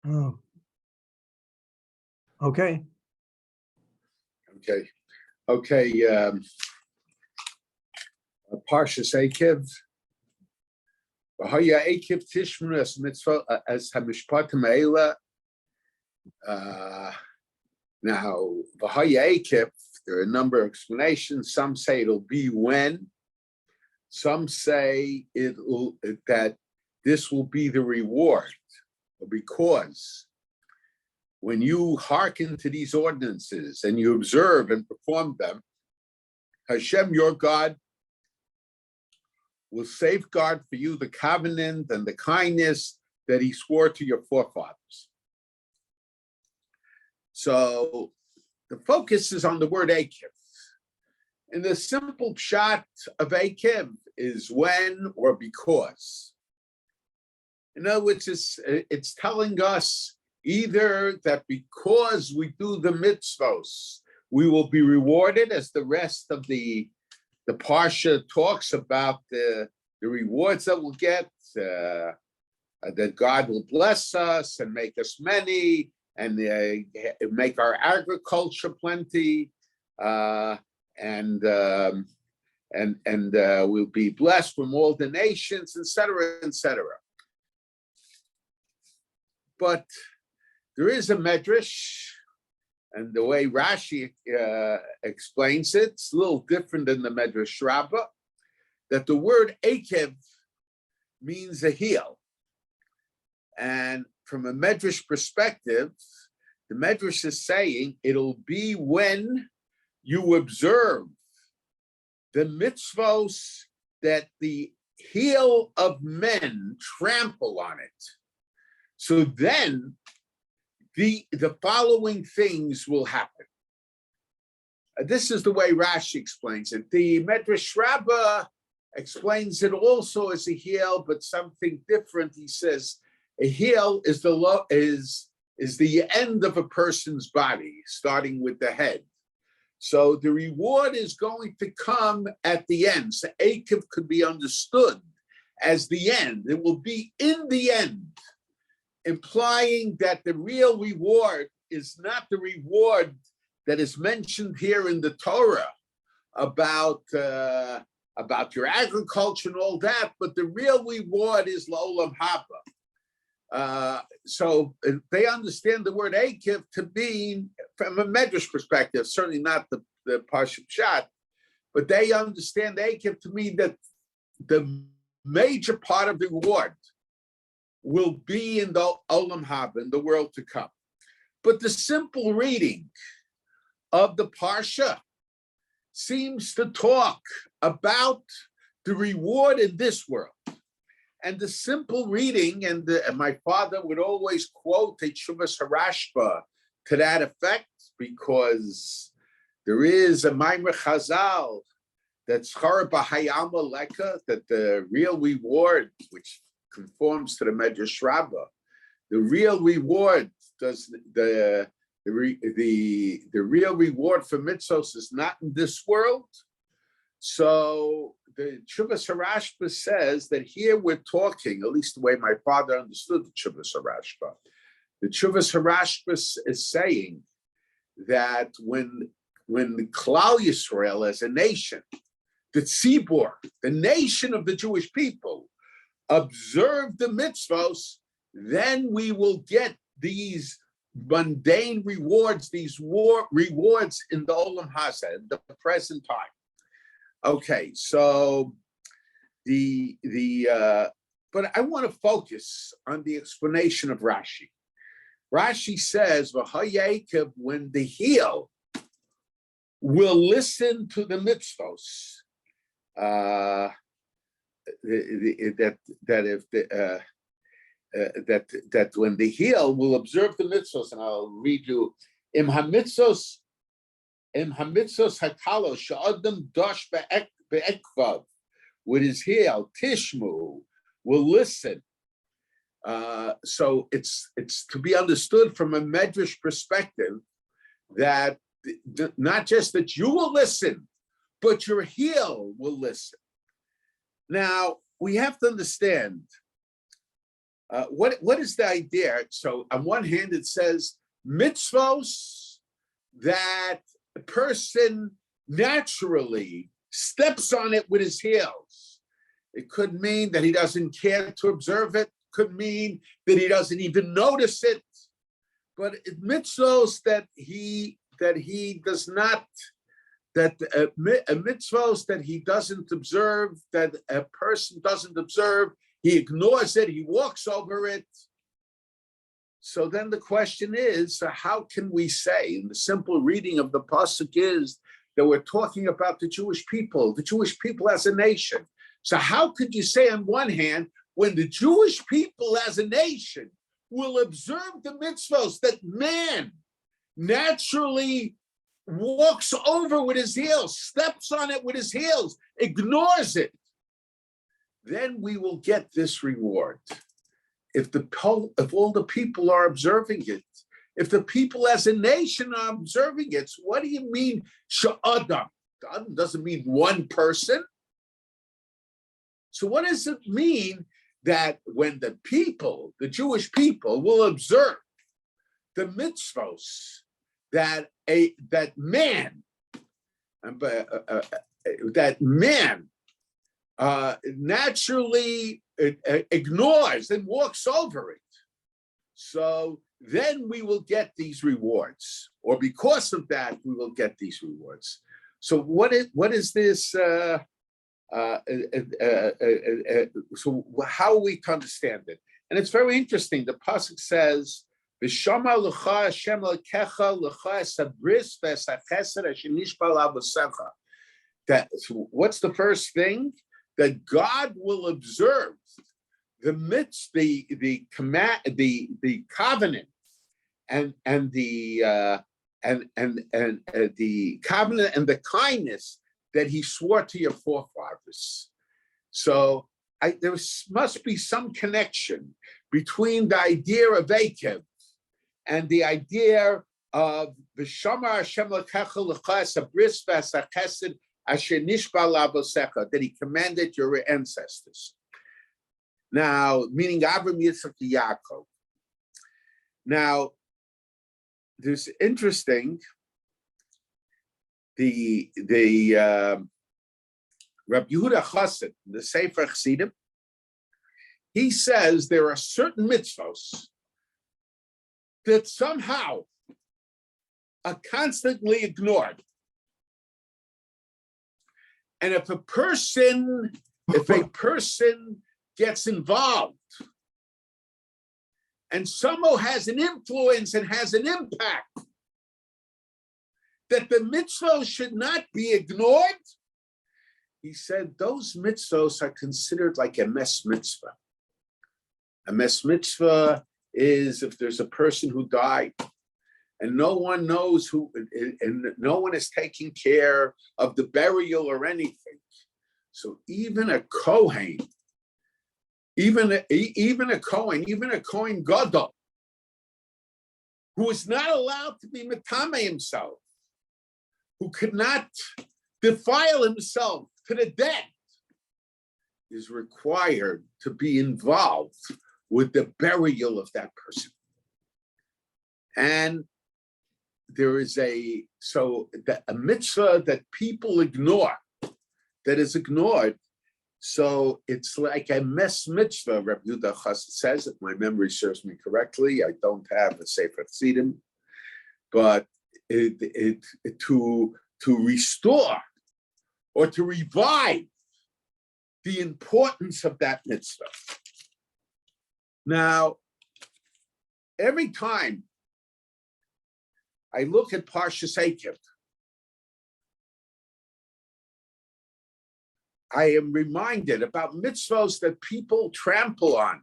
Oh. Okay. Okay. Parshas Eikev. V'haya Eikev tishmenu as mitzvah as hamishpatim eila. Now, v'haya Eikev, there are a number of explanations. Some say it'll be when. Some say that this will be the reward, because when you hearken to these ordinances and you observe and perform them, Hashem, your God, will safeguard for you the covenant and the kindness that he swore to your forefathers. So the focus is on the word Eikev. And the simple pshat of Eikev is when or because. In other words, it's telling us either that because we do the mitzvos, we will be rewarded, as the rest of the Parsha talks about the rewards that we'll get, that God will bless us and make us many, and make our agriculture plenty, and we'll be blessed from all the nations, etc., etc. But there is a medrash, and the way Rashi explains it, it's a little different than the Medrash Rabbi, that the word Eikev means a heel. And from a Medrash perspective, the Medrash is saying it'll be when you observe the mitzvos that the heel of men trample on it. So then the following things will happen. This is the way Rashi explains it. The Medrash Rabbah explains it also as a heel, but something different. He says a heel is the end of a person's body, starting with the head. So the reward is going to come at the end. So Eikev could be understood as the end. It will be in the end, implying that the real reward is not the reward that is mentioned here in the Torah about your agriculture and all that, but the real reward is L'olam Haba. So they understand the word Eikev to mean, from a Medrash perspective, certainly not the Parsha Pshat, but they understand Eikev to mean that the major part of the reward will be in the Olam Haba, in the world to come. But the simple reading of the Parsha seems to talk about the reward in this world. And the simple reading, and my father would always quote a Tshuvas Harashba to that effect, because there is a Maimer Chazal that's Chara B'Hayam Leka, that the real reward, which conforms to the Medrash Rabbah, the real reward does the real reward for mitzvos is not in this world. So the Tshuvas Harashba says that here we're talking, at least the way my father understood the Tshuvas Harashba. The Tshuvas Harashba is saying that when the Klal Yisrael as a nation, the Tzibor, the nation of the Jewish people, observe the mitzvos, then we will get these mundane rewards, these rewards in the Olam Haba, in the present time. Okay, so but I want to focus on the explanation of Rashi. Rashi says, "V'haya, when the heel will listen to the mitzvos, that when the heel will observe the mitzvos," and I'll read you, "Im hamitzvos hatalo sha'adam dosh be'ekvav," with his heel, tishmu, will listen. So it's to be understood from a medrash perspective that not just that you will listen, but your heel will listen. Now, we have to understand, what is the idea? So on one hand, it says mitzvos that a person naturally steps on it with his heels. It could mean that he doesn't care to observe it. Could mean that he doesn't even notice it. But mitzvos that he does not, that mitzvos that he doesn't observe, that a person doesn't observe, he ignores it, he walks over it. So then the question is, how can we say, and the simple reading of the Pasuk is that we're talking about the Jewish people as a nation. So how could you say on one hand, when the Jewish people as a nation will observe the mitzvos that man naturally walks over with his heels, steps on it with his heels, ignores it, then we will get this reward. If all the people are observing it, if the people as a nation are observing it, so what do you mean sha'adam? Adam doesn't mean one person. So what does it mean that when the people, the Jewish people, will observe the mitzvos that man naturally ignores and walks over it. So then we will get these rewards, or because of that, we will get these rewards. So what is this? So how are we to understand it? And it's very interesting. The pasuk says, "V'shama l'cha Hashem l'kecha l'cha esabris v'esachesed asher nishbal avosecha." That what's the first thing? That God will observe the command, the covenant, and the covenant and the kindness that He swore to your forefathers. So there must be some connection between the idea of Eikev and the idea of V'shamar Hashem l'kecha l'cha esabris v'esachesed asher nishbal avosecha, that He commanded your ancestors. Now, meaning Abraham, Yitzchak, Yaakov. Now, there's interesting. The Rabbi Yehuda Chassid, the Sefer Chassidim, he says there are certain mitzvos that somehow are constantly ignored. And if a person gets involved and somehow has an influence and has an impact, that the mitzvos should not be ignored, he said those mitzvos are considered like a mes mitzvah. A mes mitzvah is if there's a person who died and no one knows who, and no one is taking care of the burial or anything. So even a Kohen, even a Kohen Gadol, who is not allowed to be metame himself, who could not defile himself to the dead, is required to be involved with the burial of that person. And there is a mitzvah that people ignore, that is ignored. So it's like a mes mitzvah, Rabbi Yehuda Chassid says, if my memory serves me correctly. I don't have a Sefer Chassidim, but to restore or to revive the importance of that mitzvah. Now, every time I look at Parshas Eikev, I am reminded about mitzvos that people trample on,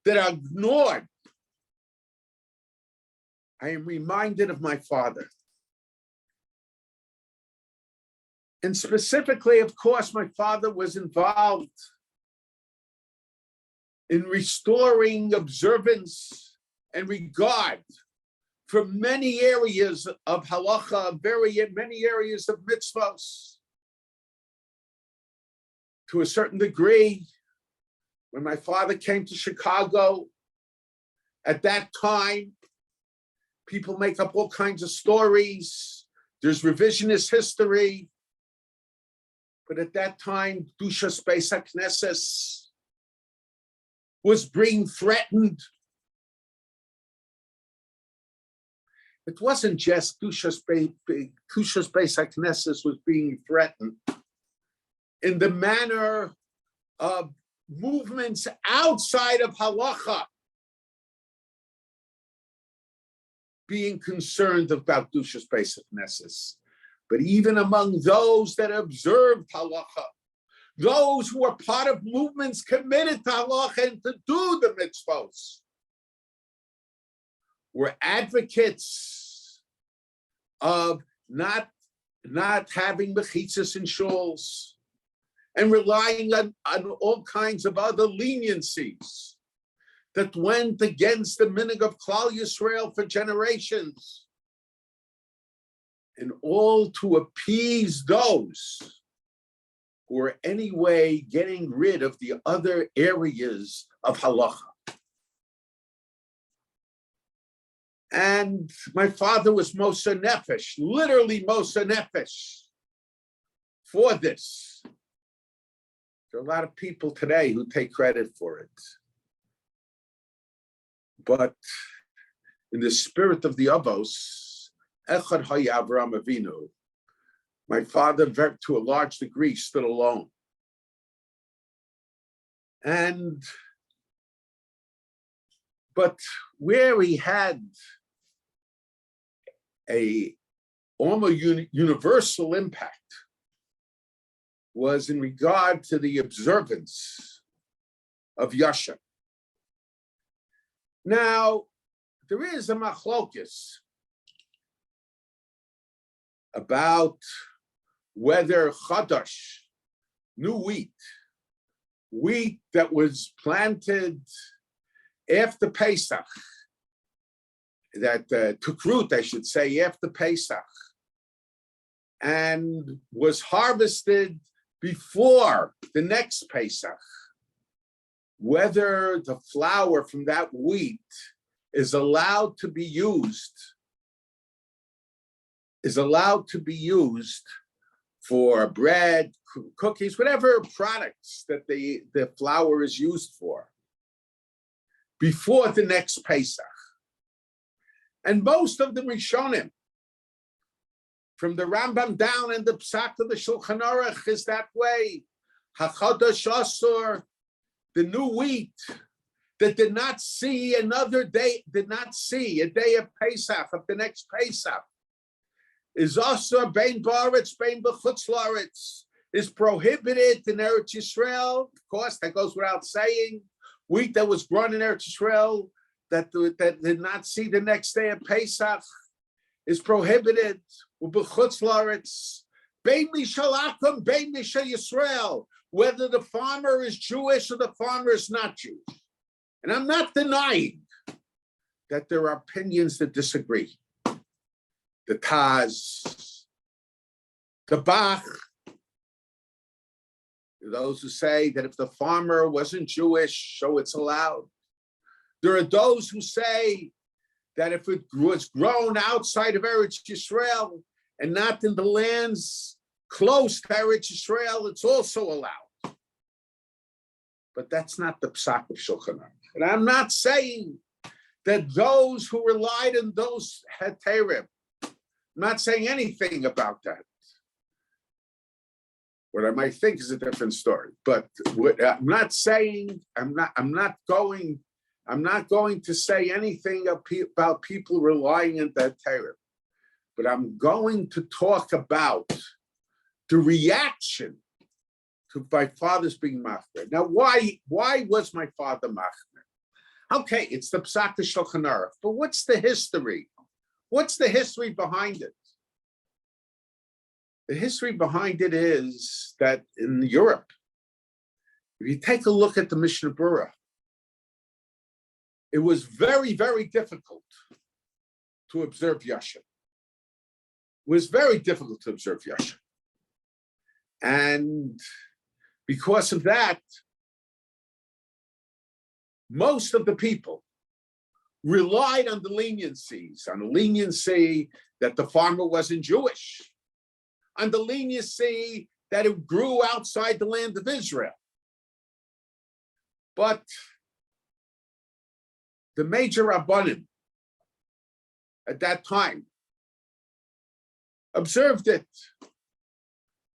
that are ignored. I am reminded of my father. And specifically, of course, my father was involved in restoring observance and regard for many areas of halacha, many areas of mitzvos. To a certain degree, When my father came to Chicago, at that time, people make up all kinds of stories. There's revisionist history. But at that time, Kedushas Beis HaKnesses was being threatened. It wasn't just Kedushas Beis HaKnesses was being threatened in the manner of movements outside of halacha being concerned about Kedushas Beis HaKnesses. But even among those that observed halacha, those who were part of movements committed to halacha and to do the mitzvos, were advocates of not having mechitzas in shuls and relying on all kinds of other leniencies that went against the minhag of Klal Yisrael for generations, and all to appease those who were anyway getting rid of the other areas of halacha. And my father was Moshe Nefesh, literally Moshe Nefesh, for this. There are a lot of people today who take credit for it. But in the spirit of the Avos, Echad Haya Avraham Avinu, my father, to a large degree, stood alone. But where he had a almost universal impact was in regard to the observance of Yasha. Now, there is a machlokes about whether chadash, new wheat that was planted after Pesach, that took root, I should say, after Pesach, and was harvested before the next Pesach, whether the flour from that wheat is allowed to be used for bread, cookies, whatever products that the flour is used for, before the next Pesach. And most of the Rishonim, from the Rambam down and the Psak of the Shulchan Aruch, is that way. HaChadash Asur, the new wheat that did not see a day of Pesach, of the next Pesach, is also bein ba'aretz, bein b'chutz la'aretz, is prohibited in Eretz Yisrael. Of course, that goes without saying. Wheat that was grown in Eretz Yisrael that did not see the next day of Pesach is prohibited. B'chutz la'aretz, bein mishal akum, bein mishal Yisrael, whether the farmer is Jewish or the farmer is not Jewish. And I'm not denying that there are opinions that disagree. The Taz, the Bach, those who say that if the farmer wasn't Jewish, so it's allowed. There are those who say that if it was grown outside of Eretz Yisrael and not in the lands close to Eretz Yisrael, it's also allowed. But that's not the Psak of Shulchan Aruch. And I'm not saying that those who relied on those heterim, I'm not saying anything about that. What I might think is a different story. But what I'm not saying, I'm not going to say anything about people relying on that heterim. But I'm going to talk about the reaction to my father's being machmer. Now, why was my father machmer? Okay, it's the Psak of Shulchan Aruch, but what's the history? What's the history behind it? The history behind it is that in Europe, if you take a look at the Mishnah Berurah, it was very, very difficult to observe Yasha. It was very difficult to observe Yasha. And because of that, most of the people relied on the leniencies, on the leniency that the farmer wasn't Jewish, on the leniency that it grew outside the land of Israel. But the major Rabbanim at that time observed it.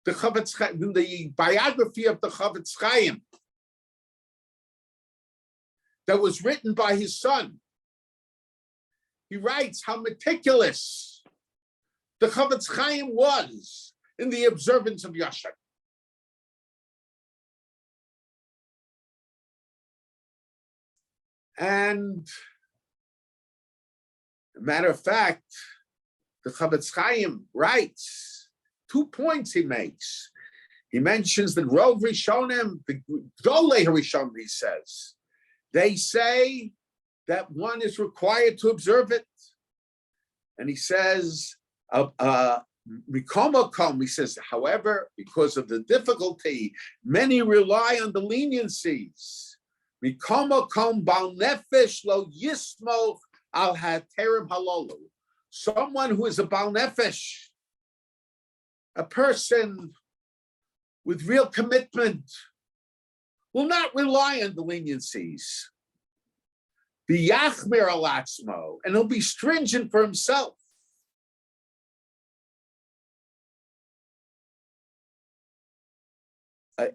The biography of the Chavetz Chaim that was written by his son, he writes how meticulous the Chavetz Chaim was in the observance of Yashar. And matter of fact, the Chavetz Chaim writes 2 points he makes. He mentions the Rov Rishonim, the Dolei Rishonim, he says. They say that one is required to observe it. And he says, he says, however, because of the difficulty, many rely on the leniencies. Someone who is a Baal Nefesh, a person with real commitment, will not rely on the leniencies. B'yachmir al atzmo, and he'll be stringent for himself.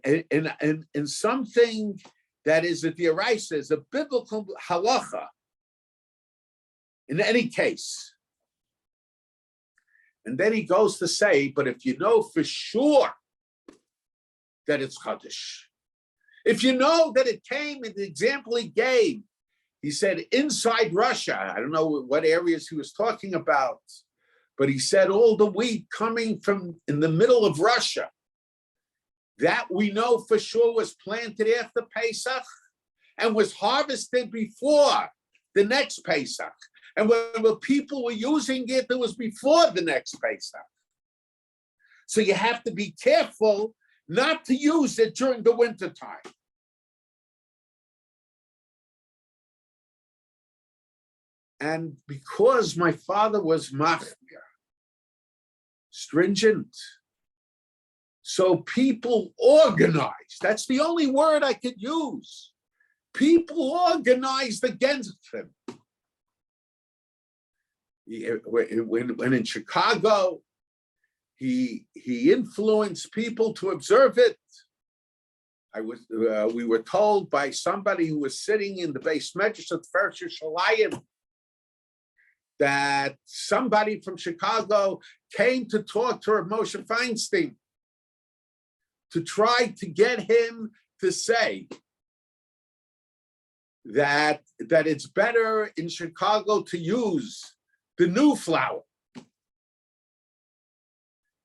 In something that is a dioraisa, is a biblical halacha, in any case. And then he goes to say, but if you know for sure that it's Chadash, if you know that it came in the example he gave, he said inside Russia, I don't know what areas he was talking about, but he said all the wheat coming from in the middle of Russia, that we know for sure was planted after Pesach and was harvested before the next Pesach. And when the people were using it, it was before the next Pesach. So you have to be careful not to use it during the winter time. And because my father was machmir, stringent, so people organized. That's the only word I could use. People organized against him. When in Chicago, he influenced people to observe it. We were told by somebody who was sitting in the base medrash at Parshas Shalayim that somebody from Chicago came to talk to Rabbi Moshe Feinstein to try to get him to say that it's better in Chicago to use the new flour.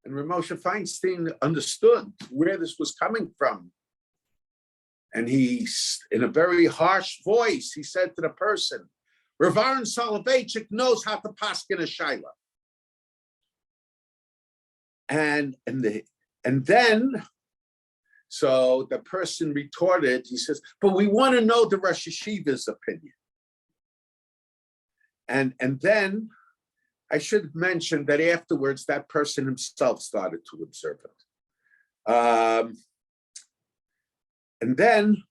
And Rabbi Moshe Feinstein understood where this was coming from. And he, in a very harsh voice, he said to the person, Rav Aaron Soloveichik knows how to paskin a shaila. And then, so the person retorted, he says, but we want to know the Rosh Yeshiva's opinion. And then I should mention that afterwards, that person himself started to observe it. And then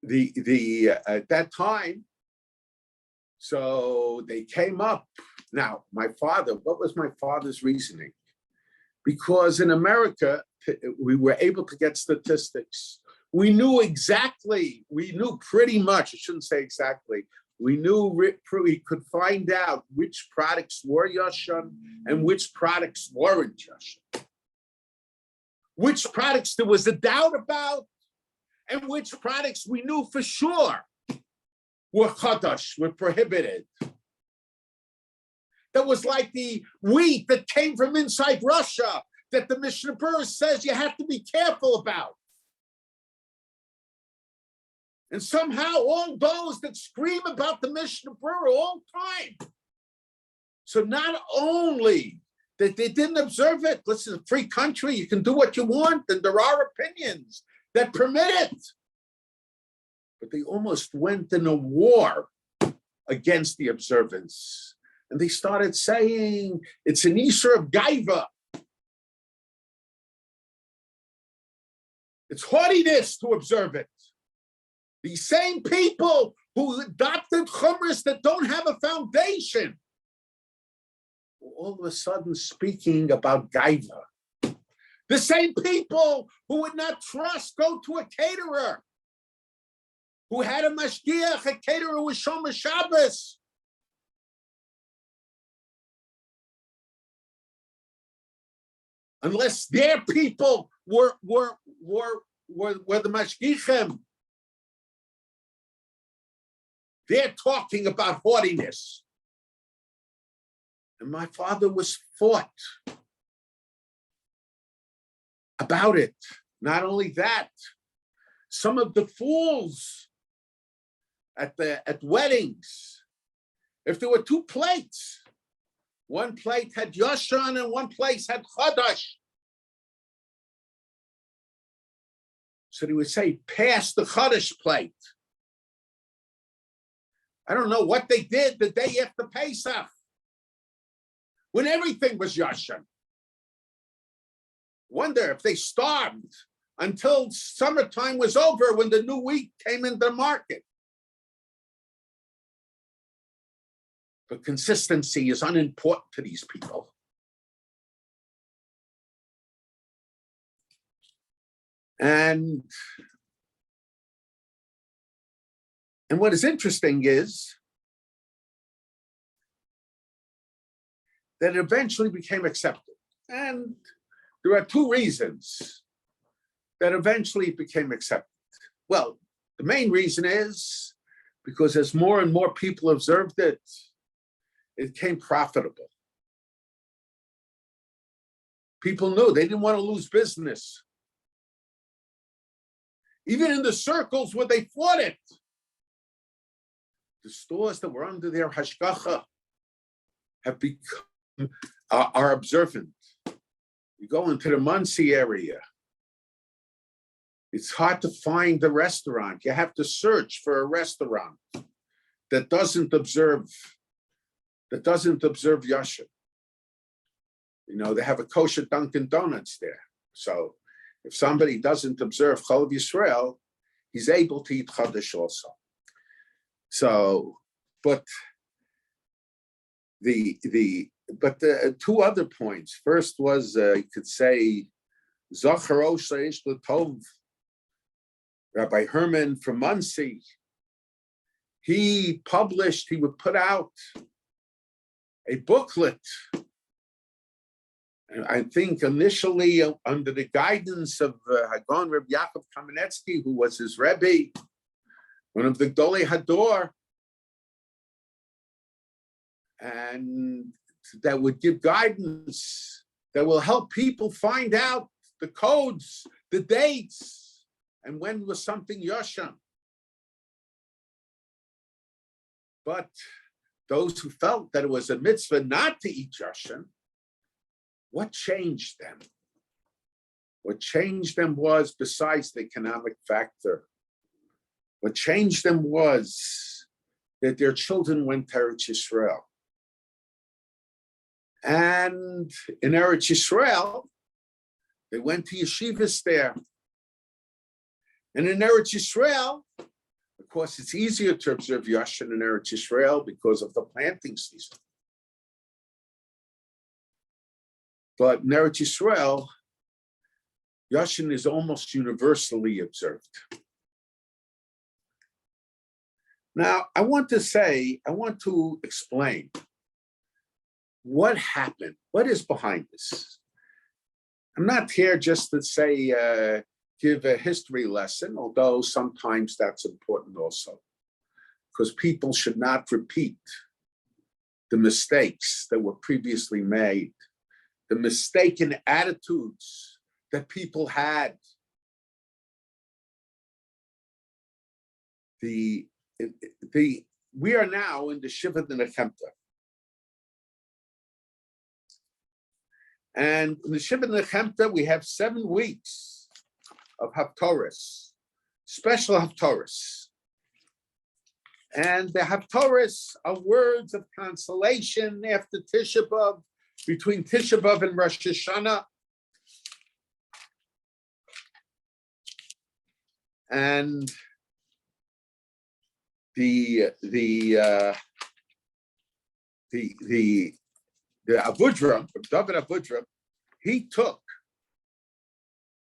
at that time, so they came up. Now, my father, what was my father's reasoning? Because in America, we were able to get statistics. We knew pretty much, I shouldn't say exactly, we could find out which products were Yashan and which products weren't Yashan. Which products there was a doubt about, and which products we knew for sure were chadash, were prohibited. That was like the wheat that came from inside Russia that the Mishnah Berurah says you have to be careful about. And somehow all those that scream about the Mishnah Berurah all time. So not only that they didn't observe it, this is a free country, you can do what you want, and there are opinions that permit it. but they almost went in a war against the observance. And they started saying, it's an Isser of Gaiva. It's haughtiness to observe it. These same people who adopted chumras that don't have a foundation, all of a sudden speaking about Gaiva. The same people who would not go to a caterer, who had a mashgiach, a caterer with Shomer Shabbos. Unless their people were the mashgichim. They're talking about haughtiness. And my father was fought about it. Not only that, some of the fools at weddings, if there were two plates, one plate had Yashan and one plate had Chadash. So they would say, pass the Chadash plate. I don't know what they did the day after Pesach, when everything was Yashan. Wonder if they starved until summertime was over when the new wheat came into the market. But consistency is unimportant to these people. And what is interesting is that it eventually became accepted. And there are two reasons that eventually it became accepted. Well, the main reason is because as more and more people observed it, it became profitable. People knew they didn't want to lose business. Even in the circles where they fought it, the stores that were under their hashgacha have become, are observant. You go into the Monsey area, it's hard to find a restaurant. You have to search for a restaurant that doesn't observe Yashin. You know, they have a kosher Dunkin' Donuts there. So if somebody doesn't observe Chol Yisrael, he's able to eat Chodesh also. So, but the two other points. First was you could say Zacharo Sheish L'Tov, Rabbi Herman from Monsey. He would put out a booklet. And I think initially under the guidance of Hagon Rabbi Yaakov Kamenetsky, who was his Rabbi, one of the Gdolei Hador, and that would give guidance that will help people find out the codes, the dates, and when was something Yashan. But those who felt that it was a mitzvah not to eat Yashan, what changed them? What changed them was, besides the economic factor, what changed them was that their children went to Eretz Yisrael. And in Eretz Yisrael, they went to yeshivas there. And in Eretz Yisrael, of course, it's easier to observe Yashan in Eretz Yisrael because of the planting season. But in Eretz Yisrael, Yashan is almost universally observed. Now, I want to explain what happened, what is behind this. I'm not here just to say, give a history lesson, although sometimes that's important also, because people should not repeat the mistakes that were previously made, the mistaken attitudes that people had. We are now in the Shiva Nechemta. And in the Shiva Nechemta, we have 7 weeks of Haftorahs, special Haftorahs. And the Haftorahs are words of consolation after Tisha B'Av, between Tisha B'Av and Rosh Hashanah. And the Avodram, David Avodram, he took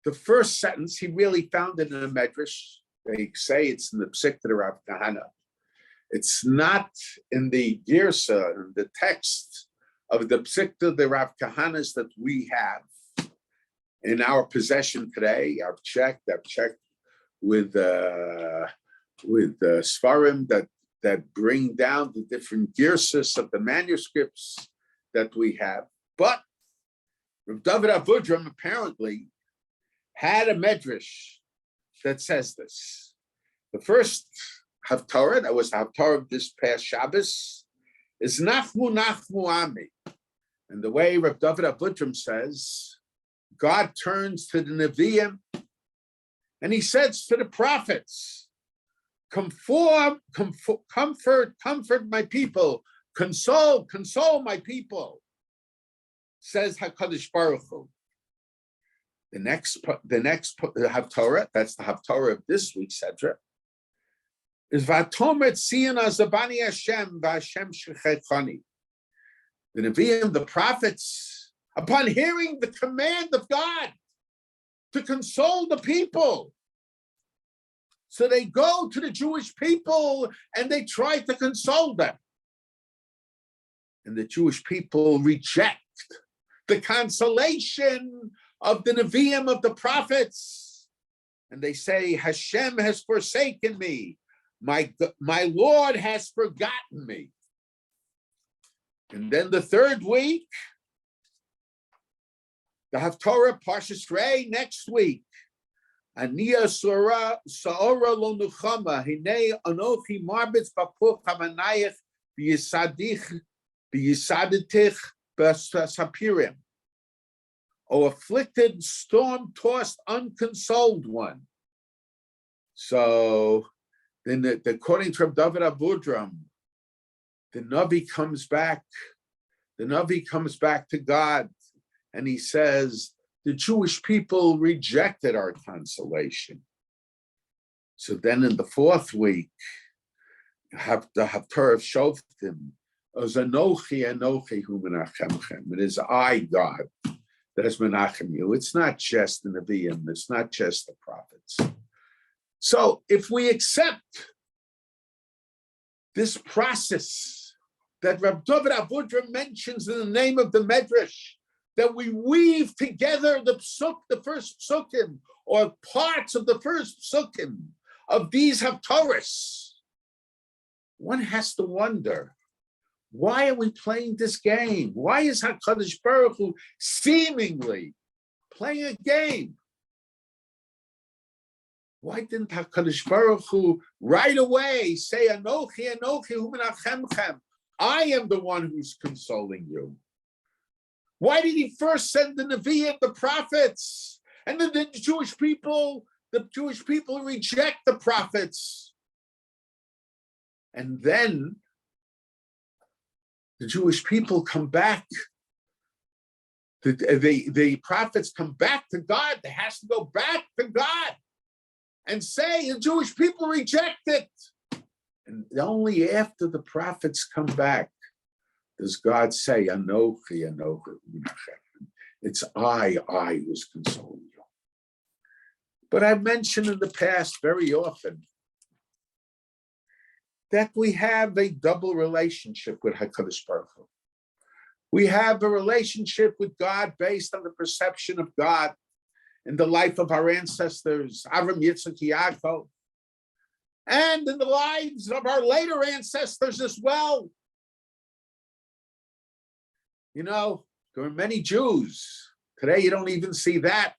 the first sentence, he really found it in a medrash. They say it's in the Psik to the Rav Kahana. It's not in the Girsa, in the text of the Psik to the Rav Kahanas that we have in our possession today. I've checked with Svarim that bring down the different Girsas of the manuscripts that we have. But Rav David Avodram apparently had a medrash that says this. The first Haftarah, that was the Haftarah of this past Shabbos, is Nachmu Nachmu Ami. And the way Rav David Avodram says, God turns to the Nevi'im and he says to the prophets, comfort my people, console my people, says HaKadosh Baruch Hu. The next Haftarah, that's the Haftarah of this week's Sedra, is Vatomer Tzion Azabani Hashem V'Hashem Shechechani. The Nevi'im, the prophets, upon hearing the command of God to console the people, so they go to the Jewish people and they try to console them. And the Jewish people reject the consolation of the Nevi'im, of the prophets. And they say, Hashem has forsaken me. My Lord has forgotten me. And then the third week, the Haftarah Parshas Rei next week. Aniya Sa'ora lo nuchama, hine anochi marbitz bapuch hamanayich b'yisaditich b'sapirim. O afflicted, storm-tossed, unconsoled one. So then, according to David Avodram, the Navi comes back. The Navi comes back to God, and he says, the Jewish people rejected our consolation. So then, in the fourth week, the Haftarah of Shoftim, Anochi hu menachemchem. It is I, God, that has menachem you. It's not just the Nevi'im, it's not just the prophets. So if we accept this process that Rabbi David Avodram mentions in the name of the Medrash, that we weave together the first psukim, or parts of the first psukim of these Haftarahs, one has to wonder, why are we playing this game? Why is HaKadosh Baruch Hu seemingly playing a game? Why didn't HaKadosh Baruch Hu right away say, Anochi, Anochi, hu menachemchem, I am the one who's consoling you? Why did he first send the Nevi'im, the prophets, and then the Jewish people reject the prophets? And then the Jewish people come back. The prophets come back to God. They have to go back to God and say the Jewish people reject it. And only after the prophets come back does God say, Anochi, Anochi. It's I who's consoling you. But I've mentioned in the past very often that we have a double relationship with HaKadosh Baruch Hu. We have a relationship with God based on the perception of God in the life of our ancestors, Avram, Yitzchak, Yaakov, and in the lives of our later ancestors as well. You know, there are many Jews. Today you don't even see that.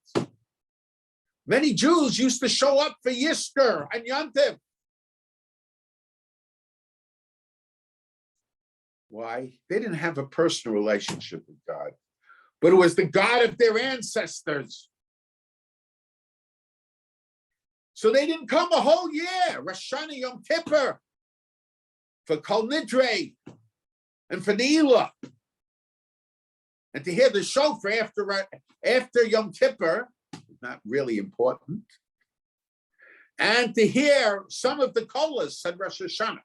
Many Jews used to show up for Yizkor and Yontif. Why? They didn't have a personal relationship with God, but it was the God of their ancestors. So they did't come a whole year, Rosh Hashanah, Yom Kippur. for Kol Nidre, and for Neila, and to hear the shofar after Yom Kippur, not really important, and to hear some of the kolas on Rosh Hashanah.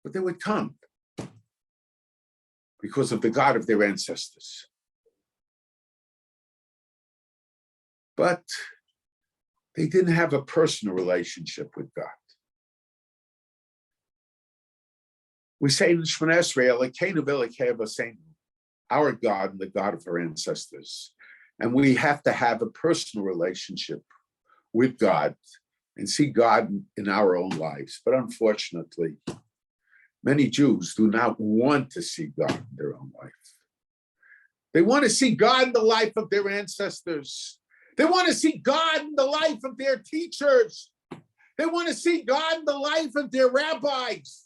But they would come because of the God of their ancestors. But they didn't have a personal relationship with God. We say in Shemona Esrei, our God and the God of our ancestors. And we have to have a personal relationship with God and see God in our own lives. But unfortunately, many Jews do not want to see God in their own life. They want to see God in the life of their ancestors. They want to see God in the life of their teachers. They want to see God in the life of their rabbis.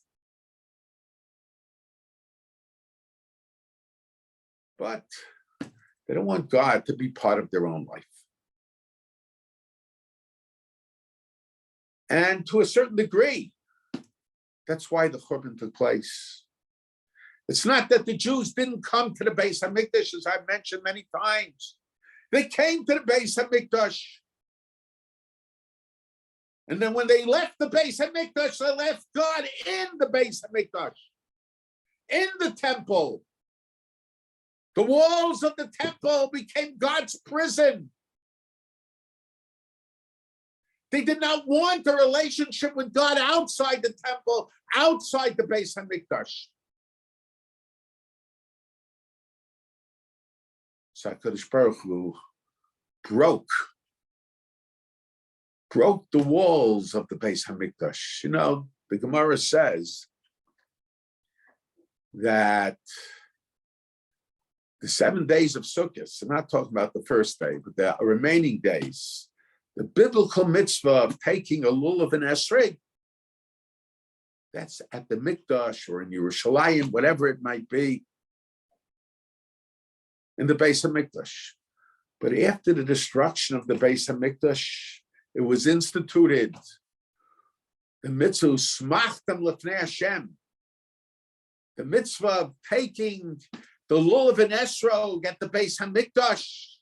But they don't want God to be part of their own life. And to a certain degree, that's why the Churban took place. It's not that the Jews didn't come to the Beis HaMikdash, as I've mentioned many times. They came to the Beis HaMikdash. And then when they left the Beis HaMikdash, they left God in the Beis HaMikdash, in the temple. The walls of the temple became God's prison. They did not want a relationship with God outside the temple, outside the Beis HaMikdash. So HaKadosh Baruch Hu broke the walls of the Beis HaMikdash. You know, the Gemara says that the 7 days of Sukkot, I'm not talking about the first day, but the remaining days, the biblical mitzvah of taking a lulav and esrog, that's at the Mikdash or in Yerushalayim, whatever it might be, in the Beis HaMikdash. But after the destruction of the Beis HaMikdash, it was instituted the mitzvah smachtam lefnei Hashem, the mitzvah of taking the lulav and esrog at the Beis HaMikdash,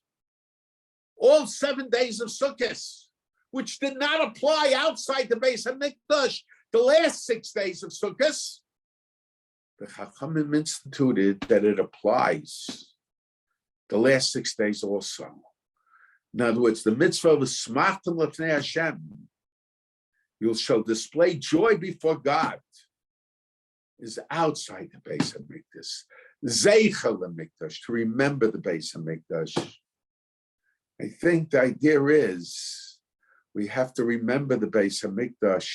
all 7 days of Sukkot, which did not apply outside the Beis HaMikdash, the last 6 days of Sukkot. The Chachamim instituted that it applies the last 6 days also. In other words, the mitzvah of smachtam lefnei Hashem, you'll show display joy before God, is outside the Beis HaMikdash. Zeicha l'mikdash, to remember the Beis HaMikdash. I think the idea is we have to remember the Beis HaMikdash,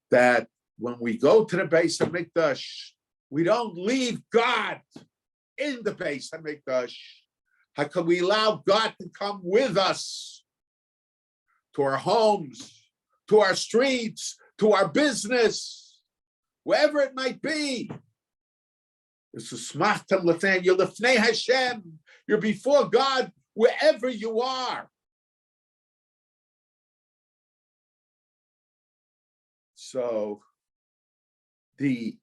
that when we go to the Beis HaMikdash, we don't leave God in the Beis HaMikdash. How can we allow God to come with us to our homes, to our streets, to our business, wherever it might be? This is smachtam lefnei, you're lefnei Hashem. You're before God wherever you are. So the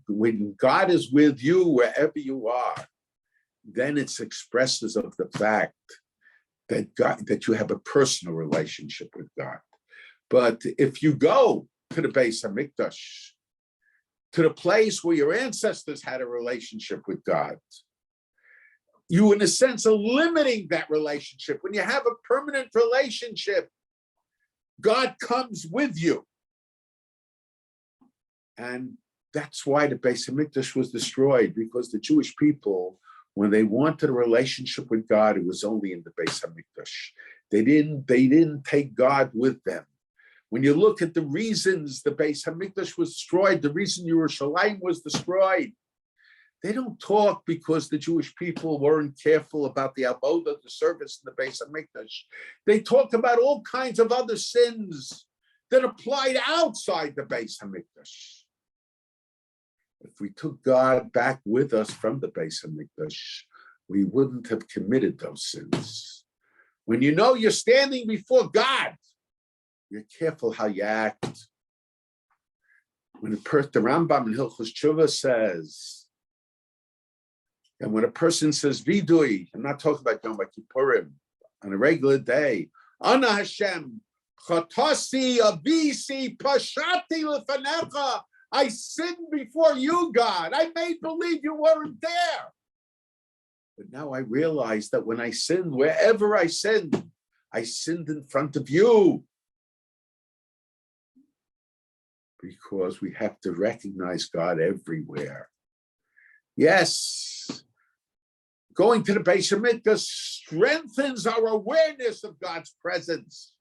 when God is with you wherever you are, then it's expresses of the fact that you have a personal relationship with God. But if you go to the Beis HaMikdash, to the place where your ancestors had a relationship with God, you, in a sense, are limiting that relationship. When you have a permanent relationship, God comes with you. And that's why the Beis HaMikdash was destroyed, because the Jewish people, when they wanted a relationship with God, it was only in the Beis HaMikdash. They didn't take God with them. When you look at the reasons the Beis HaMikdash was destroyed, the reason Yerushalayim was destroyed, they don't talk because the Jewish people weren't careful about the avodah, the service in the Beis HaMikdash. They talk about all kinds of other sins that applied outside the Beis HaMikdash. If we took God back with us from the Beis Hamikdash, we wouldn't have committed those sins. When you know you're standing before God, you're careful how you act. When the Rambam in Hilchos Tshuva says, and when a person says vidui, I'm not talking about Yom Kippurim, on a regular day, Ana Hashem, Chatasi Avisi Pashati Lefanecha, I sinned before you, God. I made believe you weren't there. But now I realize that when I sinned, wherever I sinned in front of you. Because we have to recognize God everywhere. Yes, going to the Beis Hamikdash strengthens our awareness of God's presence.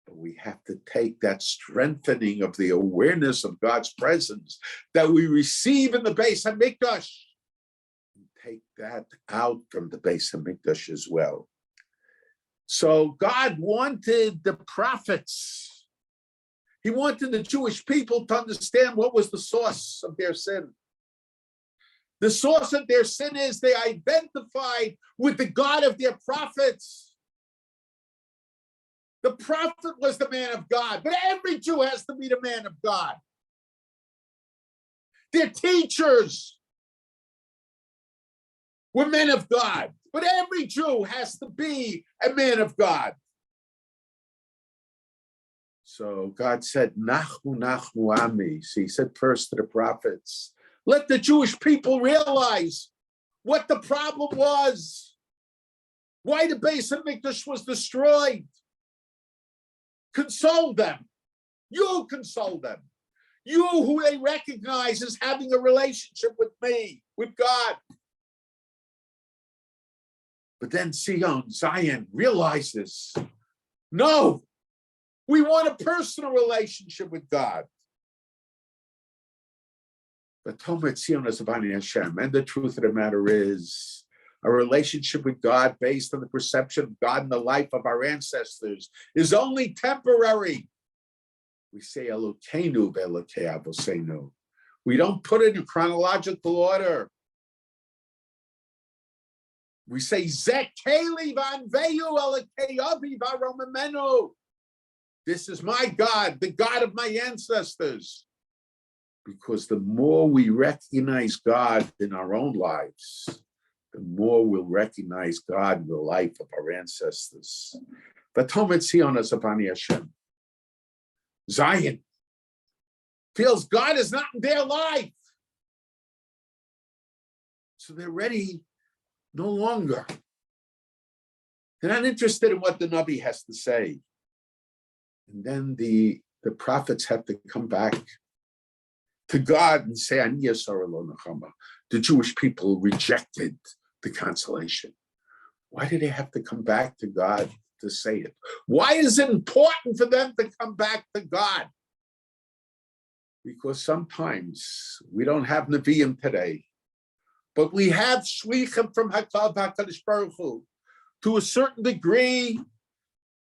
But we have to take that strengthening of the awareness of God's presence that we receive in the Beis Hamikdash and take that out from the Beis Hamikdash as well. So God wanted the prophets. He wanted the Jewish people to understand what was the source of their sin. The source of their sin is they identified with the God of their prophets. The prophet was the man of God, but every Jew has to be the man of God. Their teachers were men of God, but every Jew has to be a man of God. So God said, Nachmu, Nachmu Ami. So he said first to the prophets, let the Jewish people realize what the problem was, why the Beis Hamikdash was destroyed. Console them. You console them. You who they recognize as having a relationship with me, with God. But then Zion realizes, no, we want a personal relationship with God. But Tomet Zion is Abani Hashem. And the truth of the matter is, a relationship with God based on the perception of God in the life of our ancestors is only temporary. We say Elokeinu ve'Elokei Avoseinu. We don't put it in chronological order. We say Zekeli v'anveyu Elokei Avi v'aromemenu. This is my God, the God of my ancestors. Because the more we recognize God in our own lives, the more we'll recognize God in the life of our ancestors. V'tomet Zion es Avani Hashem. Zion feels God is not in their life. So they're ready no longer. They're not interested in what the Navi has to say. And then the prophets have to come back to God and say, Ani Yasar lo Nechama. The Jewish people rejected the consolation. Why do they have to come back to God to say it? Why is it important for them to come back to God? Because sometimes we don't have Nevi'im today, but we have Shlichim from HaKadosh Baruch Hu. To a certain degree,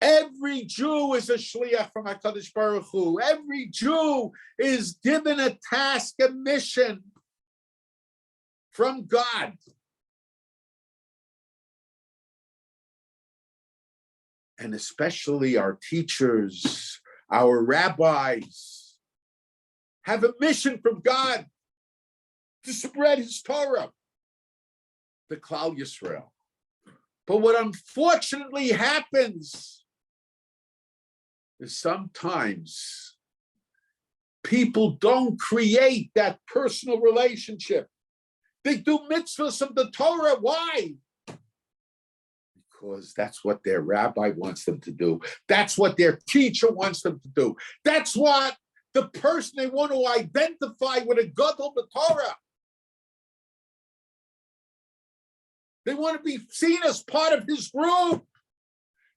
every Jew is a shliach from HaKadosh Baruch Hu. Every Jew is given a task, a mission from God. And especially our teachers, our rabbis, have a mission from God to spread his Torah, the Klal Yisrael. But what unfortunately happens is sometimes people don't create that personal relationship. They do mitzvahs of the Torah. Why? Because that's what their rabbi wants them to do. That's what their teacher wants them to do. That's what the person they want to identify with a Gadol B'Torah. They want to be seen as part of his group.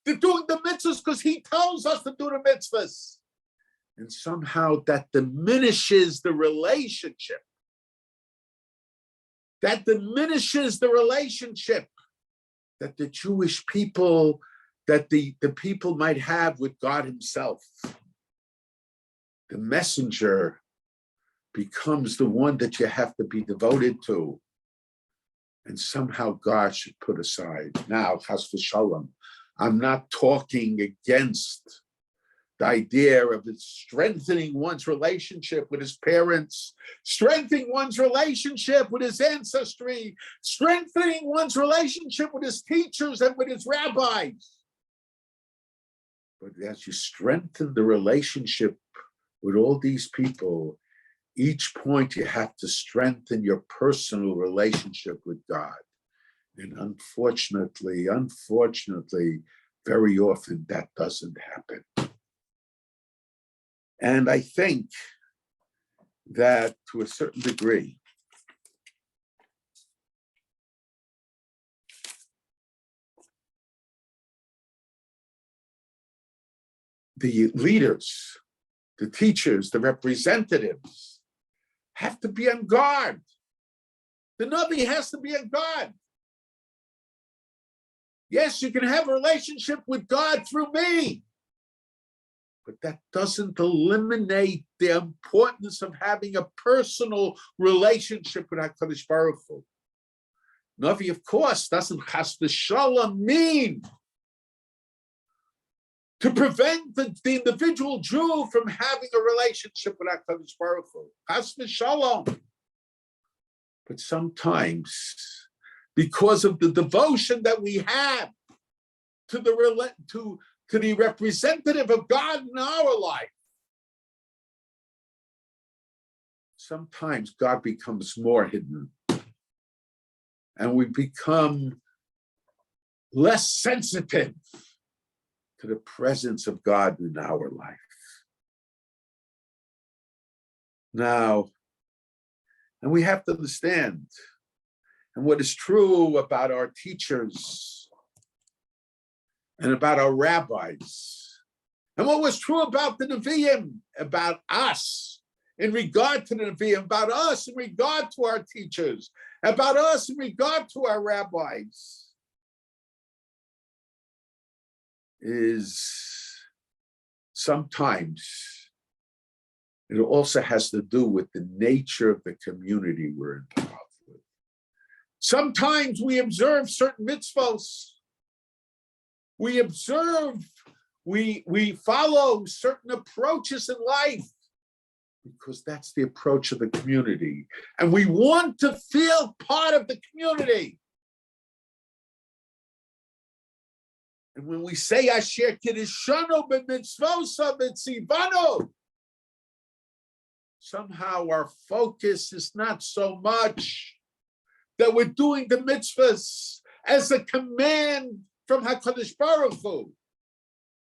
They're doing the mitzvahs because he tells us to do the mitzvahs. And somehow that diminishes the relationship. That diminishes the relationship that the Jewish people, that the people might have with God himself. The messenger becomes the one that you have to be devoted to. And somehow God should put aside. Now, chas v'shalom, I'm not talking against the idea of it strengthening one's relationship with his parents, strengthening one's relationship with his ancestry, strengthening one's relationship with his teachers and with his rabbis. But as you strengthen the relationship with all these people, each point you have to strengthen your personal relationship with God. And unfortunately, very often that doesn't happen. And I think that to a certain degree, the leaders, the teachers, the representatives have to be on guard. The Navi has to be on guard. Yes, you can have a relationship with God through me, but that doesn't eliminate the importance of having a personal relationship with HaKadosh Baruch Hu. Navi, of course, doesn't chas v'shalom mean to prevent the individual Jew from having a relationship with HaKadosh Baruch Hu. Chas v'shalom. But sometimes, because of the devotion that we have to the representative of God in our life, sometimes God becomes more hidden, and we become less sensitive to the presence of God in our life. Now, and we have to understand, and what is true about our teachers and about our rabbis, and what was true about the Nevi'im, about us in regard to the Nevi'im, about us in regard to our teachers, about us in regard to our rabbis, is sometimes it also has to do with the nature of the community we're involved with. Sometimes we observe certain mitzvos. We observe, we follow certain approaches in life because that's the approach of the community. And we want to feel part of the community. And when we say Asher Kiddushanu b'mitzvos b'tzivanu, somehow our focus is not so much that we're doing the mitzvahs as a command from HaKadosh Baruch Hu.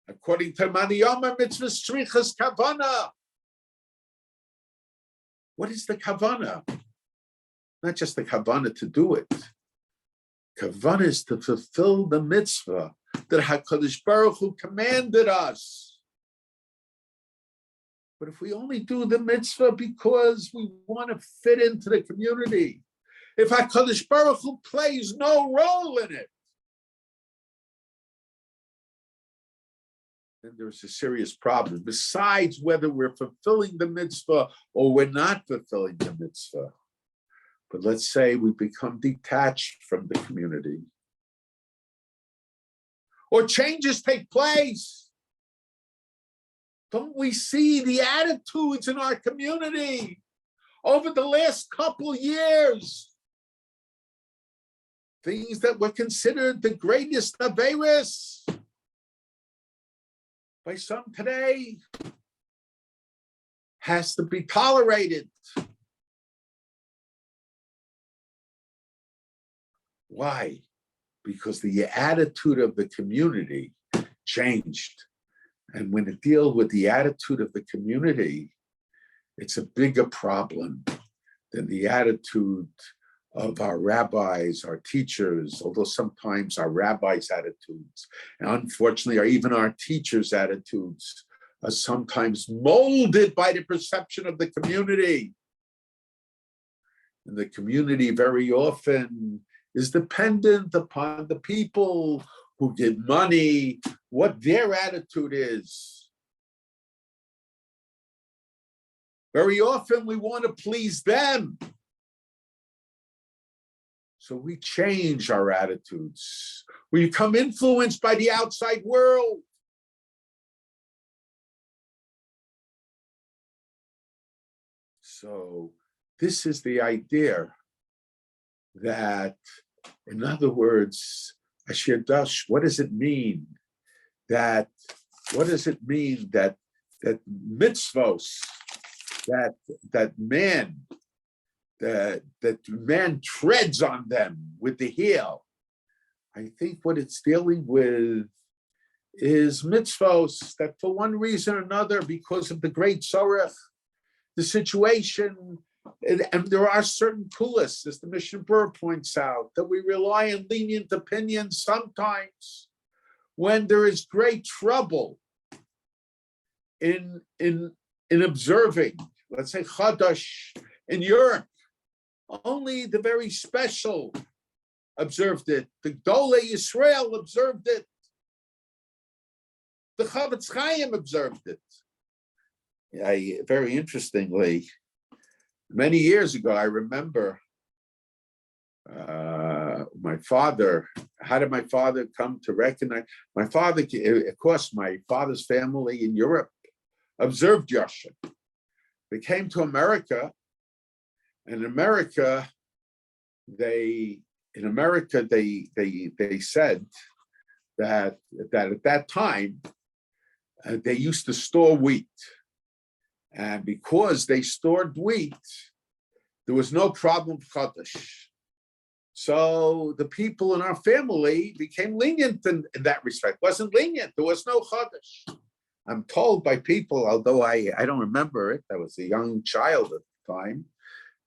According to Maniyama, mitzvahs tzrichas kavana. What is the kavana? Not just the kavana to do it. Kavana is to fulfill the mitzvah that HaKadosh Baruch Hu commanded us. But if we only do the mitzvah because we want to fit into the community, if HaKadosh Baruch Hu plays no role in it, then there's a serious problem, besides whether we're fulfilling the mitzvah or we're not fulfilling the mitzvah. But let's say we become detached from the community, or changes take place. Don't we see the attitudes in our community over the last couple years? Things that were considered the greatest averos by some today has to be tolerated. Why? Because the attitude of the community changed. And when you deal with the attitude of the community, it's a bigger problem than the attitude of our rabbis, our teachers, although sometimes our rabbis' attitudes, and unfortunately, or even our teachers' attitudes, are sometimes molded by the perception of the community. And the community very often is dependent upon the people who give money, what their attitude is. Very often we want to please them. So we change our attitudes. We become influenced by the outside world. So this is the idea that, in other words, Asher Dash, what does it mean? What does it mean that mitzvos, that man treads on them with the heel? I think what it's dealing with is mitzvos that for one reason or another, because of the great tzorech, the situation, and there are certain kulas, as the Mishnah Berurah points out, that we rely on lenient opinions sometimes when there is great trouble in observing, let's say Chadash in Europe. Only the very special observed it. The Gedolei Yisrael observed it. The Chavetz Chaim observed it. Very interestingly, many years ago, I remember my father. How did my father come to recognize? My father, of course, my father's family in Europe observed Yashin. They came to America, and in America, they said that at that time they used to store wheat. And because they stored wheat, there was no problem with Chodesh. So the people in our family became lenient in that respect. It wasn't lenient. There was no Chodesh. I'm told by people, although I don't remember it, I was a young child at the time,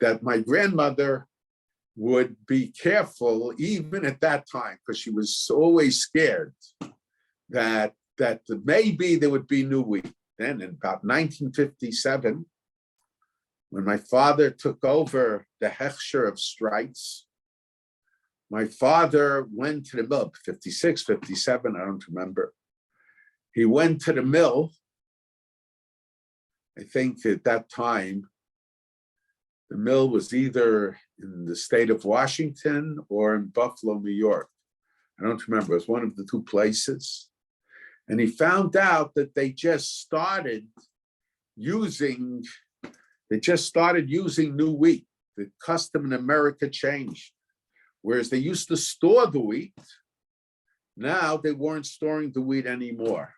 that my grandmother would be careful even at that time, because she was always scared that maybe there would be new wheat. Then in about 1957, when my father took over the hechsher of Strites, my father went to the mill, 56, 57, I don't remember. He went to the mill. I think at that time, the mill was either in the state of Washington or in Buffalo, New York. I don't remember, it was one of the two places. And he found out that they just started using new wheat. The custom in America changed. Whereas they used to store the wheat, now they weren't storing the wheat anymore.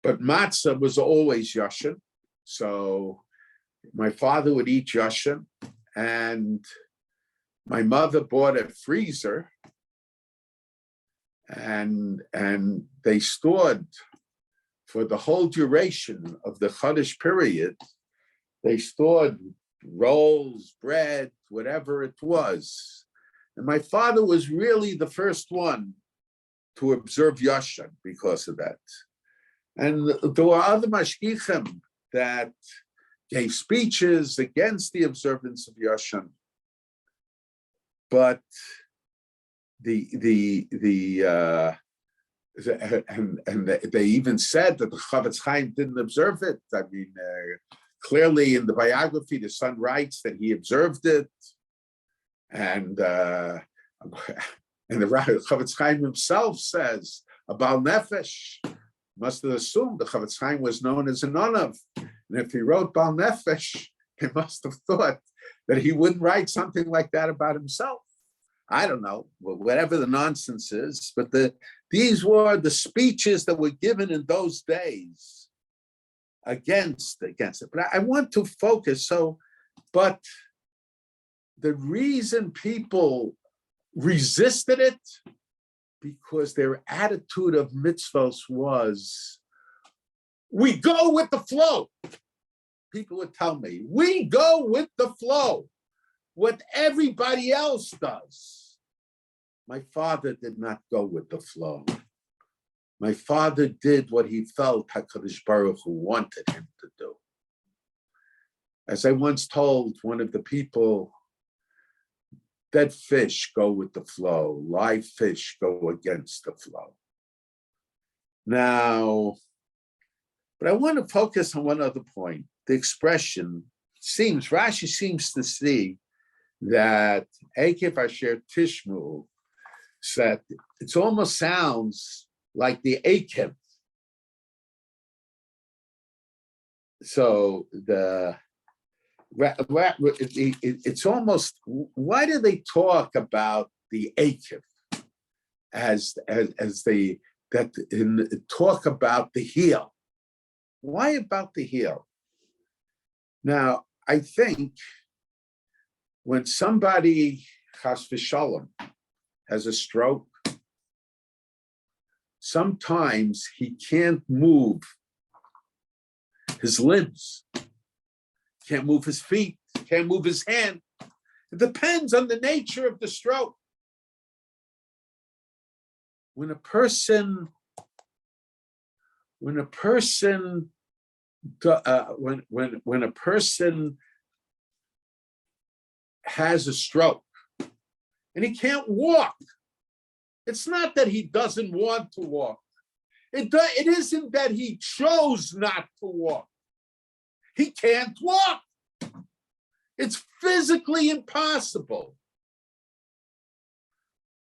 But matzah was always yashin. So my father would eat yashin, and my mother bought a freezer, and they stored for the whole duration of the Chodesh period, they stored rolls, bread, whatever it was. And my father was really the first one to observe Yashan because of that. And there were other mashgichim that gave speeches against the observance of Yashan. But they even said that the Chavetz Chaim didn't observe it. I mean, clearly in the biography, the son writes that he observed it, and the Chavetz Chaim himself says about Nefesh. Must have assumed the Chavetz Chaim was known as a Nonav, and if he wrote Bal Nefesh, he must have thought that he wouldn't write something like that about himself. I don't know, whatever the nonsense is, but these were the speeches that were given in those days against it. But I want to focus. But the reason people resisted it, because their attitude of mitzvos was, we go with the flow. People would tell me, we go with the flow. What everybody else does. My father did not go with the flow. My father did what he felt HaKadosh Baruch Hu wanted him to do. As I once told one of the people, dead fish go with the flow, live fish go against the flow. Now, but I want to focus on one other point. the expression Rashi seems to see that Eikev Asher Tishmu, that it almost sounds like the Eikev. So it's almost, why do they talk about the Eikev as they talk about the heel? Why about the heel? Now, I think when somebody, chas v'shalom, has a stroke, sometimes he can't move his limbs, can't move his feet, can't move his hand. It depends on the nature of the stroke. When a person has a stroke and he can't walk, it's not that he doesn't want to walk. It isn't that he chose not to walk. He can't walk. It's physically impossible.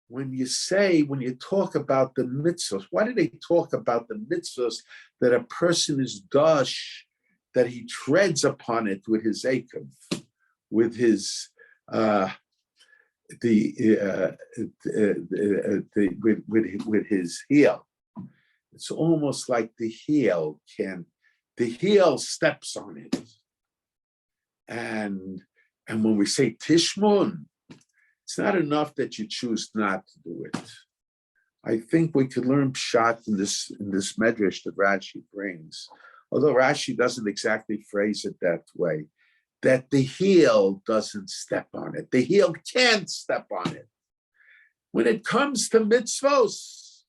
When you talk about the mitzvos, why do they talk about the mitzvos that a person is dash, that he treads upon it with his Eikev, with his with his heel? It's almost like the heel steps on it. And when we say tishmun, it's not enough that you choose not to do it. I think we could learn pshat in this medrash that Rashi brings, although Rashi doesn't exactly phrase it that way, that the heel doesn't step on it. The heel can't step on it. When it comes to mitzvos,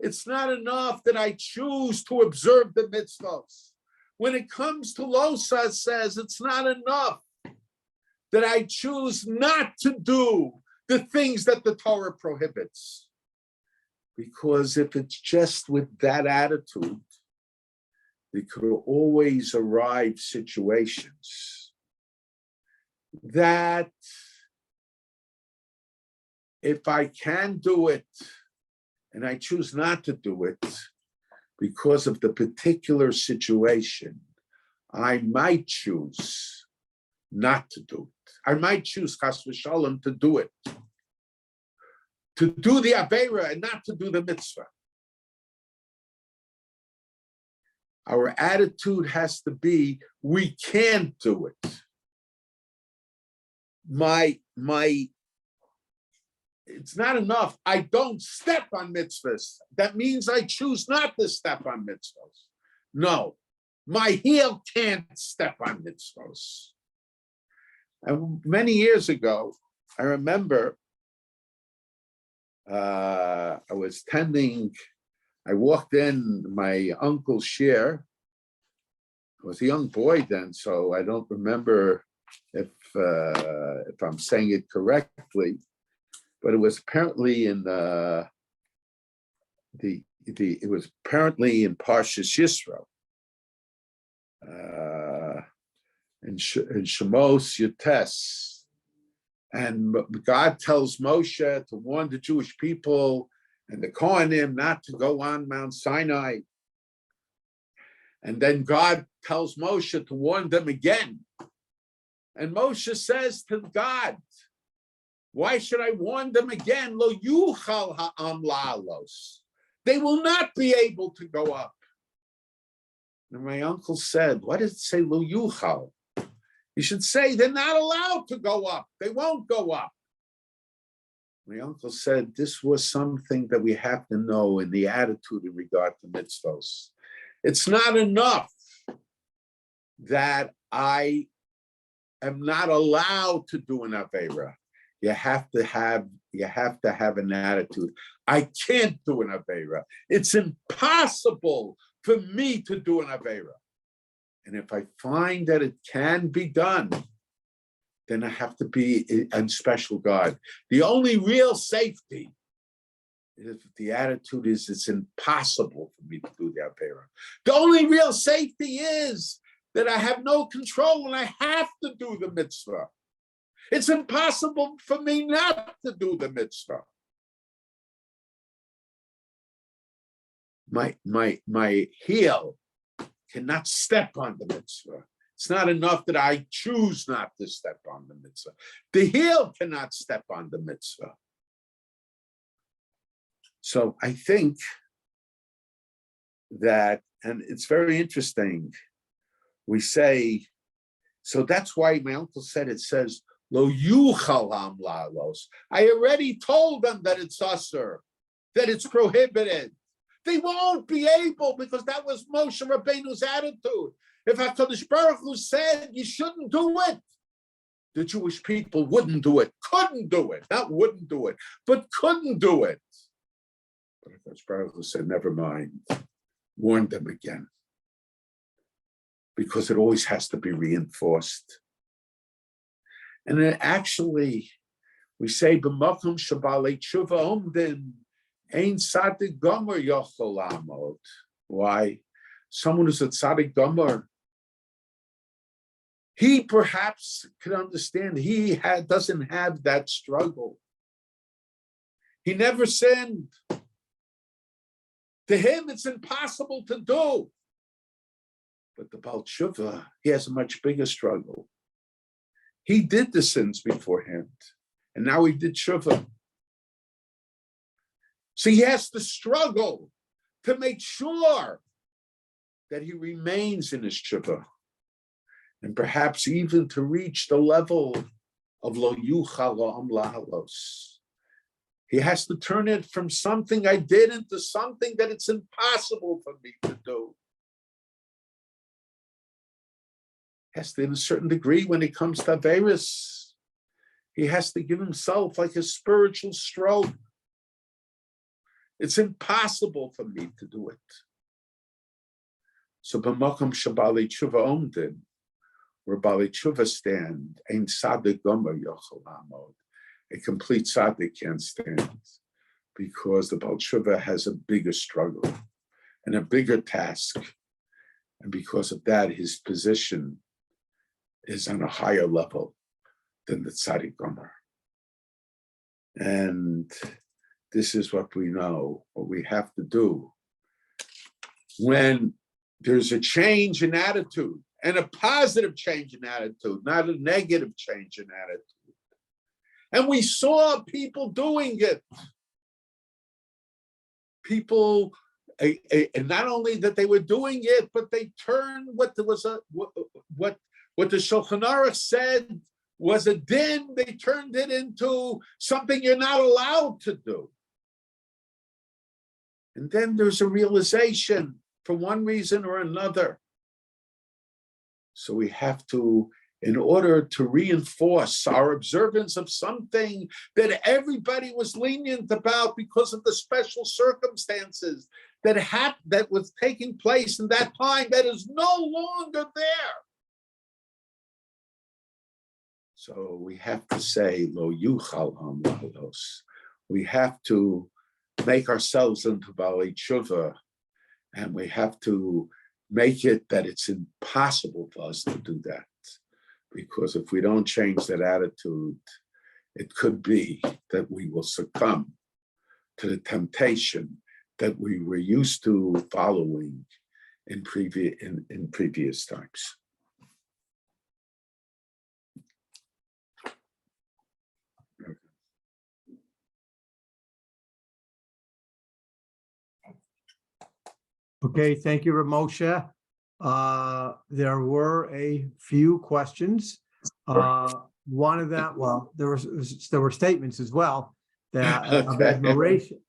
it's not enough that I choose to observe the mitzvos. When it comes to losa, says it's not enough that I choose not to do the things that the Torah prohibits. Because if it's just with that attitude, there could always arrive situations that if I can do it and I choose not to do it because of the particular situation, I might choose not to do it. I might choose chas v'shalom to do it, to do the aveira and not to do the mitzvah. Our attitude has to be, we can't do it. It's not enough. I don't step on mitzvahs. That means I choose not to step on mitzvahs. No, my heel can't step on mitzvahs. And many years ago, I remember I walked in my uncle's share. I was a young boy then, so I don't remember if I'm saying it correctly, but it was apparently in it was apparently in Parshas Yisro. In Shemos Yates, and God tells Moshe to warn the Jewish people and the Kohanim not to go on Mount Sinai. And then God tells Moshe to warn them again. And Moshe says to God, why should I warn them again? Lo yuchal ha'am la'alos. They will not be able to go up. And my uncle said, why does it say lo yuchal? You should say they're not allowed to go up. They won't go up. My uncle said this was something that we have to know in the attitude in regard to mitzvos. It's not enough that I am not allowed to do an aveira. You have to have an attitude. I can't do an aveira. It's impossible for me to do an aveira. And if I find that it can be done, then I have to be on special guard. The only real safety is if the attitude is it's impossible for me to do the aveira. The only real safety is that I have no control and I have to do the mitzvah. It's impossible for me not to do the mitzvah. My heel cannot step on the mitzvah. It's not enough that I choose not to step on the mitzvah. The heel cannot step on the mitzvah. So I think that, and it's very interesting, we say, so that's why my uncle said, it says, Lo yuchalam lalos. I already told them that it's usher, that it's prohibited. They won't be able, because that was Moshe Rabbeinu's attitude. If HaKadosh Baruch Hu said you shouldn't do it, the Jewish people wouldn't do it, couldn't do it, not wouldn't do it, but couldn't do it. But HaKadosh Baruch Hu said, never mind, warn them again. Because it always has to be reinforced. And then actually, we say, B'makom shabalei tshuva omdim, ein tzaddik gomer yochol lamod. Why? Someone who's a tzaddik gomer, he perhaps could understand, doesn't have that struggle. He never sinned. To him, it's impossible to do. But the Baal Tshuva, he has a much bigger struggle. He did the sins beforehand, and now he did Tshuva. So he has to struggle to make sure that he remains in his Tshuva, and perhaps even to reach the level of Lo Yuchal La'am Lahalos. He has to turn it from something I did into something that it's impossible for me to do. Has to, in a certain degree, when it comes to Averis, he has to give himself like a spiritual stroke. It's impossible for me to do it. So, b'makom shabalei tshuva omdim, where balei tshuva stand, ein tzaddik gomer yochel lamod. A complete tzaddik can't stand, because the Baal Tshuva has a bigger struggle and a bigger task, and because of that, his position is on a higher level than the tzaddik gomer. And this is what we know, what we have to do. When there's a change in attitude, and a positive change in attitude, not a negative change in attitude. And we saw people doing it. People, and not only that they were doing it, but they turned what the Shulchan Aruch said was a din, they turned it into something you're not allowed to do. And then there's a realization for one reason or another. So we have to, in order to reinforce our observance of something that everybody was lenient about because of the special circumstances that was taking place in that time, that is no longer there. So we have to say, Lo yuchal lahalos. We have to make ourselves into Balei Tshuva, and we have to make it that it's impossible for us to do that. Because if we don't change that attitude, it could be that we will succumb to the temptation that we were used to following in previous times. Okay, thank you, Moshe. There were a few questions. One of them, well, there were statements as well that of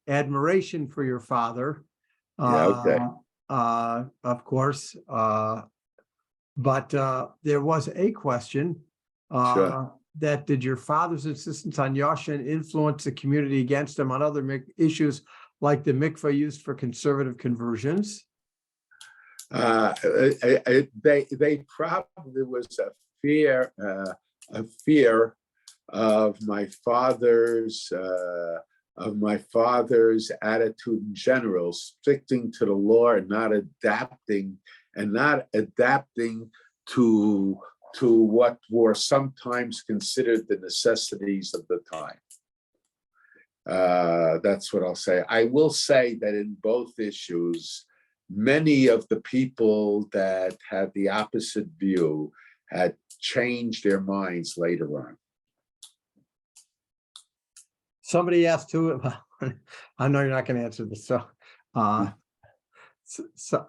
admiration for your father. Of course. But there was a question that did your father's insistence on Yashin influence the community against him on other issues like the mikvah used for conservative conversions? They probably was a fear of my father's attitude in general, sticking to the law and not adapting to what were sometimes considered the necessities of the time. That's what I'll say. I will say that in both issues, many of the people that had the opposite view had changed their minds later on. Somebody asked who, I know you're not going to answer this. So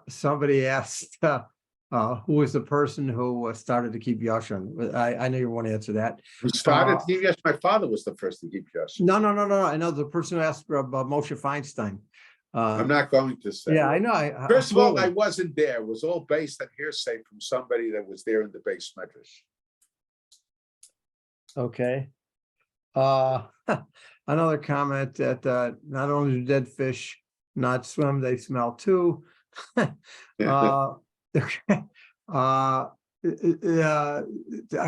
somebody asked, who was the person who started to keep Yashin? I know you want to answer that. Who started to keep Yashin? My father was the first to keep Yashin. No. I know the person who asked about Moshe Feinstein. I'm not going to say. Yeah, I know. First of all, I wasn't there. It was all based on hearsay from somebody that was there in the base medrash. Okay. Another comment that not only do dead fish not swim, they smell too. A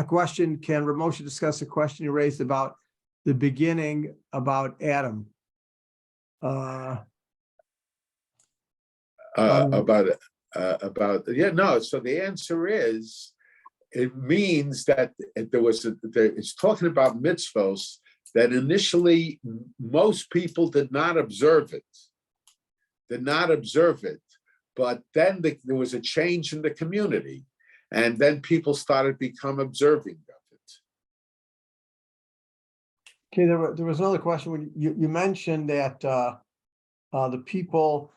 question, can Ramosha discuss a question you raised about the beginning about Adam? So the answer is, it means that it's talking about mitzvos that initially most people did not observe it, but then there was a change in the community, and then people started become observing of it. Okay, there was another question when you mentioned that the people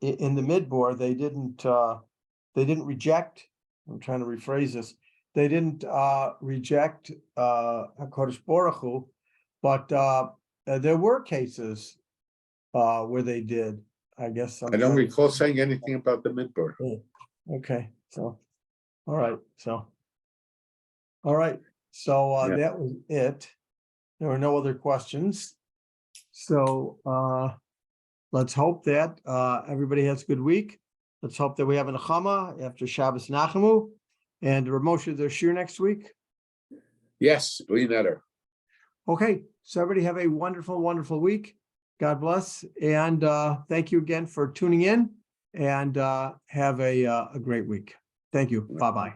in the midbar, they didn't reject. I'm trying to rephrase this. They didn't reject HaKadosh Baruch Hu, but there were cases where they did. I guess I don't recall saying anything about the midbar. Okay, so all right, so that was it. There were no other questions. So let's hope that everybody has a good week. Let's hope that we have a Nechama after Shabbos Nachamu. And Ramosha, there's Shir next week? Yes, Leonetta. Okay, so everybody have a wonderful, wonderful week. God bless. And thank you again for tuning in, and have a great week. Thank you. Bye-bye.